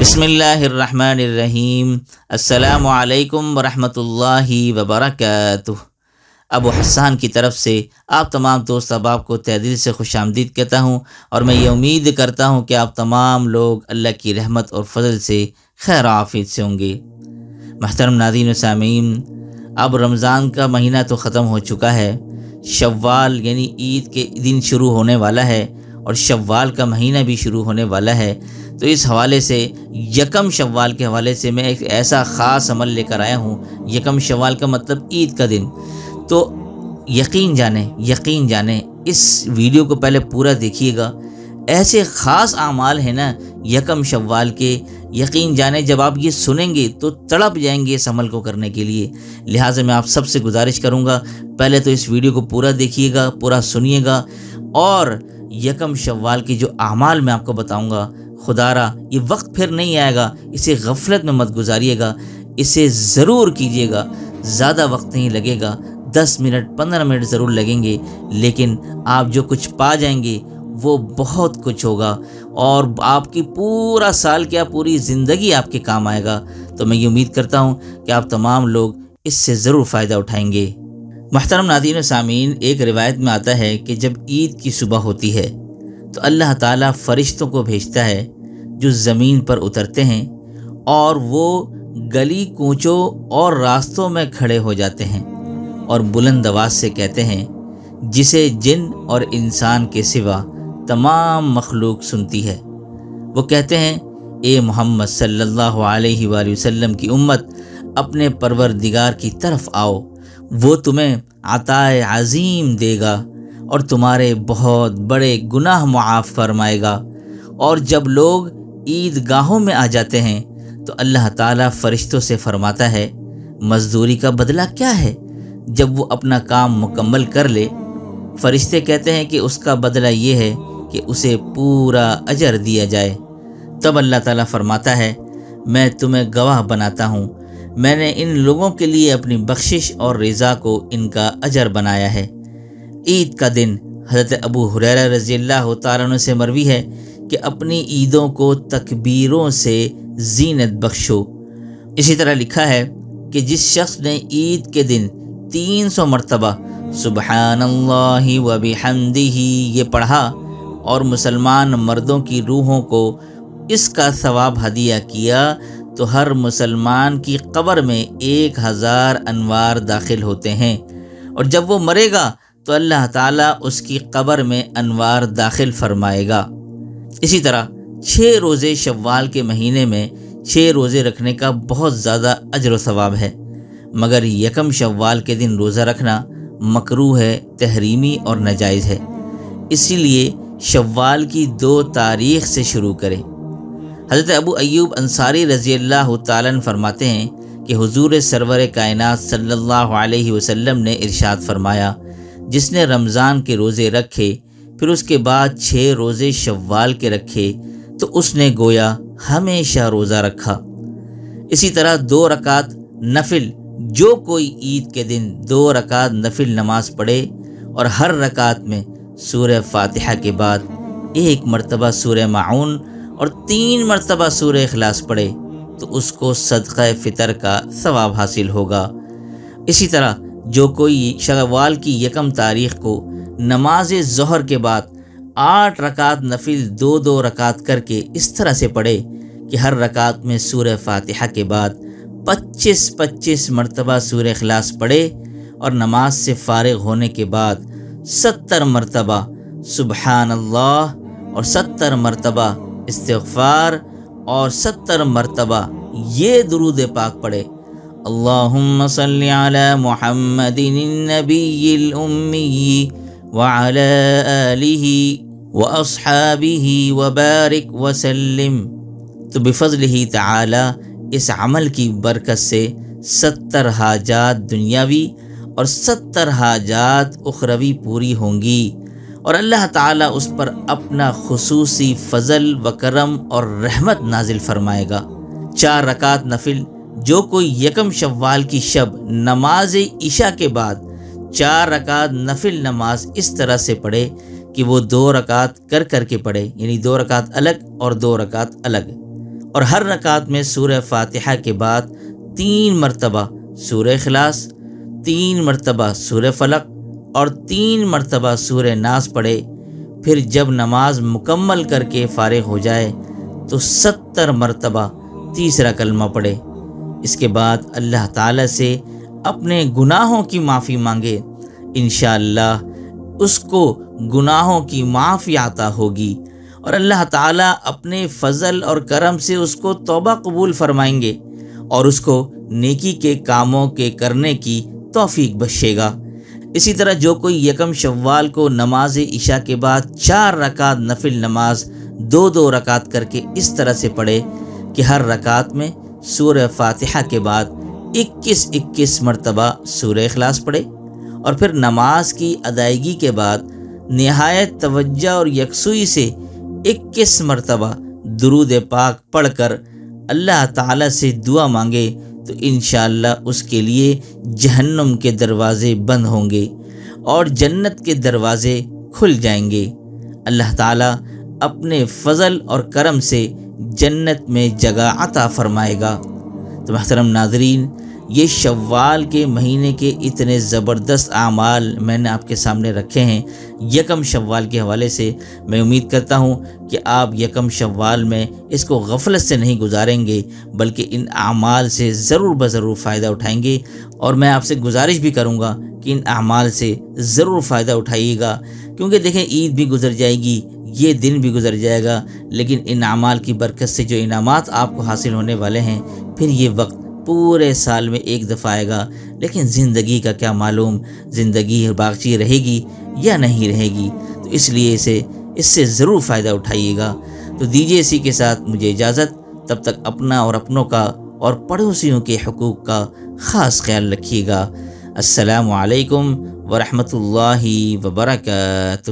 بسم اللہ الرحمن الرحیم۔ السلام علیکم ورحمۃ اللہ وبرکاتہ۔ ابو حسان کی طرف سے آپ تمام دوست احباب کو تہ دل سے خوش آمدید کہتا ہوں، اور میں یہ امید کرتا ہوں کہ آپ تمام لوگ اللہ کی رحمت اور فضل سے خیر و عافیت سے ہوں گے۔ محترم ناظرین و سامعین، اب رمضان کا مہینہ تو ختم ہو چکا ہے، شوال یعنی عید کے دن شروع ہونے والا ہے، اور شوال کا مہینہ بھی شروع ہونے والا ہے۔ تو اس حوالے سے یکم شوال کے حوالے سے میں ایک ایسا خاص عمل لے کر آیا ہوں۔ یکم شوال کا مطلب عید کا دن۔ تو یقین جانیں اس ویڈیو کو پہلے پورا دیکھیے گا۔ ایسے خاص اعمال ہیں نا یکم شوال کے، یقین جانیں جب آپ یہ سنیں گے تو تڑپ جائیں گے اس عمل کو کرنے کے لیے۔ لہٰذا میں آپ سب سے گزارش کروں گا، پہلے تو اس ویڈیو کو پورا دیکھیے گا، پورا سنیے گا، اور یکم شوال کے جو اعمال میں آپ کو بتاؤں گا، خدا را یہ وقت پھر نہیں آئے گا، اسے غفلت میں مت گزاریے گا، اسے ضرور کیجیے گا۔ زیادہ وقت نہیں لگے گا، 10 منٹ 15 منٹ ضرور لگیں گے، لیکن آپ جو کچھ پا جائیں گے وہ بہت کچھ ہوگا، اور آپ کی پورا سال کیا پوری زندگی آپ کے کام آئے گا۔ تو میں یہ امید کرتا ہوں کہ آپ تمام لوگ اس سے ضرور فائدہ اٹھائیں گے۔ محترم ناظرین و سامعین، ایک روایت میں آتا ہے کہ جب عید کی صبح ہوتی ہے تو اللہ تعالیٰ فرشتوں کو بھیجتا ہے جو زمین پر اترتے ہیں، اور وہ گلی کوچوں اور راستوں میں کھڑے ہو جاتے ہیں اور بلند آواز سے کہتے ہیں، جسے جن اور انسان کے سوا تمام مخلوق سنتی ہے۔ وہ کہتے ہیں، اے محمد صلی اللہ علیہ وآلہ وسلم کی امت، اپنے پروردگار کی طرف آؤ، وہ تمہیں عطائے عظیم دے گا اور تمہارے بہت بڑے گناہ معاف فرمائے گا۔ اور جب لوگ عید گاہوں میں آ جاتے ہیں تو اللہ تعالیٰ فرشتوں سے فرماتا ہے، مزدوری کا بدلہ کیا ہے؟ جب وہ اپنا کام مکمل کر لے، فرشتے کہتے ہیں کہ اس کا بدلہ یہ ہے کہ اسے پورا اجر دیا جائے۔ تب اللہ تعالیٰ فرماتا ہے، میں تمہیں گواہ بناتا ہوں، میں نے ان لوگوں کے لیے اپنی بخشش اور رضا کو ان کا اجر بنایا ہے۔ عید کا دن حضرت ابو ہریرہ رضی اللہ تعالیٰ عنہ سے مروی ہے کہ اپنی عیدوں کو تکبیروں سے زینت بخشو۔ اسی طرح لکھا ہے کہ جس شخص نے عید کے دن 300 مرتبہ سبحان اللہ و بحمدہ یہ پڑھا اور مسلمان مردوں کی روحوں کو اس کا ثواب ہدیہ کیا، تو ہر مسلمان کی قبر میں 1000 انوار داخل ہوتے ہیں، اور جب وہ مرے گا تو اللہ تعالیٰ اس کی قبر میں انوار داخل فرمائے گا۔ اسی طرح 6 روزے شوال کے مہینے میں 6 روزے رکھنے کا بہت زیادہ اجر و ثواب ہے، مگر یکم شوال کے دن روزہ رکھنا مکروہ ہے، تحریمی اور ناجائز ہے۔ اسی لیے شوال کی 2 تاریخ سے شروع کریں۔ حضرت ابو ایوب انصاری رضی اللہ تعالیٰ عنہ فرماتے ہیں کہ حضور سرور کائنات صلی اللہ علیہ وسلم نے ارشاد فرمایا، جس نے رمضان کے روزے رکھے پھر اس کے بعد 6 روزے شوال کے رکھے تو اس نے گویا ہمیشہ روزہ رکھا۔ اسی طرح 2 رکعت نفل، جو کوئی عید کے دن 2 رکعت نفل نماز پڑھے اور ہر رکعت میں سورہ فاتحہ کے بعد 1 مرتبہ سورہ معون اور 3 مرتبہ سورہ اخلاص پڑھے تو اس کو صدقہ فطر کا ثواب حاصل ہوگا۔ اسی طرح جو کوئی شوال کی یکم تاریخ کو نماز ظہر کے بعد 8 رکعت نفل 2 رکعت کر کے اس طرح سے پڑھے کہ ہر رکعت میں سورہ فاتحہ کے بعد 25 مرتبہ سورہ اخلاص پڑھے، اور نماز سے فارغ ہونے کے بعد 70 مرتبہ سبحان اللہ اور 70 مرتبہ استغفار اور 70 مرتبہ یہ درود پاک پڑھے، اللہم صلی علی محمد النبی الامی وعلی آلہ واصحابہ وبارک وسلم۔ تو بفضلہ تعالی اس عمل کی برکت سے 70 حاجات دنیاوی اور 70 حاجات اخروی پوری ہوں گی، اور اللہ تعالیٰ اس پر اپنا خصوصی فضل و کرم اور رحمت نازل فرمائے گا۔ 4 رکعت نفل، جو کوئی یکم شوال کی شب نماز عشاء کے بعد 4 رکعت نفل نماز اس طرح سے پڑھے کہ وہ 2 رکعت کر کے پڑھے، یعنی 2 رکعت الگ اور 2 رکعت الگ، اور ہر رکعت میں سورہ فاتحہ کے بعد 3 مرتبہ سورہ اخلاص، 3 مرتبہ سورہ فلق اور 3 مرتبہ سورہ ناس پڑھے۔ پھر جب نماز مکمل کر کے فارغ ہو جائے تو 70 مرتبہ تیسرا کلمہ پڑھے۔ اس کے بعد اللہ تعالیٰ سے اپنے گناہوں کی معافی مانگے، انشاءاللہ اس کو گناہوں کی معافی عطا ہوگی اور اللہ تعالیٰ اپنے فضل اور کرم سے اس کو توبہ قبول فرمائیں گے اور اس کو نیکی کے کاموں کے کرنے کی توفیق بخشے گا۔ اسی طرح جو کوئی یکم شوال کو نماز عشاء کے بعد 4 رکعت نفل نماز 2 رکعت کر کے اس طرح سے پڑھے کہ ہر رکعت میں سورہ فاتحہ کے بعد 21 مرتبہ سورہ اخلاص پڑھے اور پھر نماز کی ادائیگی کے بعد نہایت توجہ اور یکسوئی سے 21 مرتبہ درود پاک پڑھ کر اللہ تعالیٰ سے دعا مانگے تو انشاءاللہ اس کے لیے جہنم کے دروازے بند ہوں گے اور جنت کے دروازے کھل جائیں گے۔ اللہ تعالیٰ اپنے فضل اور کرم سے جنت میں جگہ عطا فرمائے گا۔ تو محترم ناظرین، یہ شوال کے مہینے کے اتنے زبردست اعمال میں نے آپ کے سامنے رکھے ہیں یکم شوال کے حوالے سے۔ میں امید کرتا ہوں کہ آپ یکم شوال میں اس کو غفلت سے نہیں گزاریں گے بلکہ ان اعمال سے ضرور بضرور فائدہ اٹھائیں گے، اور میں آپ سے گزارش بھی کروں گا کہ ان اعمال سے ضرور فائدہ اٹھائیے گا، کیونکہ دیکھیں عید بھی گزر جائے گی، یہ دن بھی گزر جائے گا، لیکن ان اعمال کی برکت سے جو انعامات آپ کو حاصل ہونے والے ہیں پھر یہ وقت پورے سال میں ایک دفعہ آئے گا، لیکن زندگی کا کیا معلوم زندگی باقی رہے گی یا نہیں رہے گی، تو اس لیے اس سے ضرور فائدہ اٹھائیے گا۔ تو دیجیے اسی کے ساتھ مجھے اجازت، تب تک اپنا اور اپنوں کا اور پڑوسیوں کے حقوق کا خاص خیال رکھیے گا۔ السلام علیکم ورحمۃ اللہ وبرکاتہ۔